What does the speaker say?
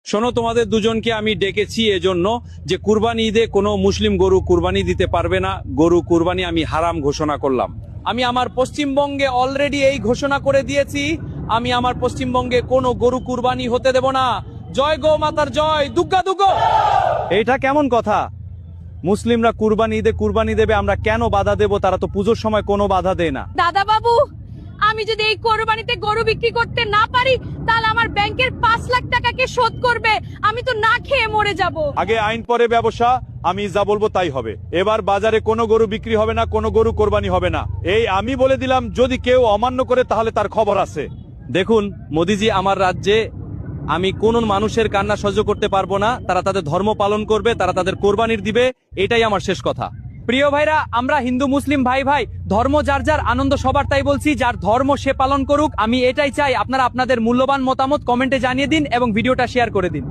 শোনো, তোমাদের দুজনকে আমি ডেকেছি এজন্য যে কুরবানি ঈদে কোনো মুসলিম গরু কুরবানি দিতে পারবে না। গরু কুরবানি আমি হারাম ঘোষণা করলাম। আমি আমার পশ্চিমবঙ্গে অলরেডি এই ঘোষণা করে দিয়েছি, আমি আমার পশ্চিমবঙ্গে কোনো গরু কুরবানি হতে দেব না। জয় গো মাতার জয়, দুগ্গা দুগ্গো। এইটা কেমন কথা? মুসলিমরা কুরবানি ঈদে কুরবানি দেবে, আমরা কেন বাধা দেব? তারা তো পুজোর সময় কোনো বাধা দেয় না। দাদা বাবু, আমি যদি এই কোরবানিতে গরু বিক্রি করতে না পারি তাহলে আমার ব্যাংকের 5 লাখ টাকা কে শোধ করবে? আমি তো না খেয়ে মরে যাব। আগে আইন পরে ব্যবসা, আমি যা বলবো তাই হবে। এবার বাজারে কোনো গরু বিক্রি হবে না, কোনো গরু কোরবানি হবে না। এই আমি বলে দিলাম, যদি কেউ অমান্য করে তাহলে তার খবর আছে। দেখুন মোদিজি, আমার রাজ্যে আমি কোন মানুষের কান্না সহ্য করতে পারবো না। তারা তাদের ধর্ম পালন করবে, তারা তাদের কোরবানির দিবে, এটাই আমার শেষ কথা। প্রিয় ভাইরা, আমরা হিন্দু মুসলিম ভাই ভাই, ধর্ম যার যার, আনন্দ সবার, তাই বলছি যার ধর্ম সে পালন করুক। আমি এটাই চাই। আপনারা আপনাদের মূল্যবান মতামত কমেন্টে জানিয়ে দিন এবং ভিডিওটা শেয়ার করে দিন।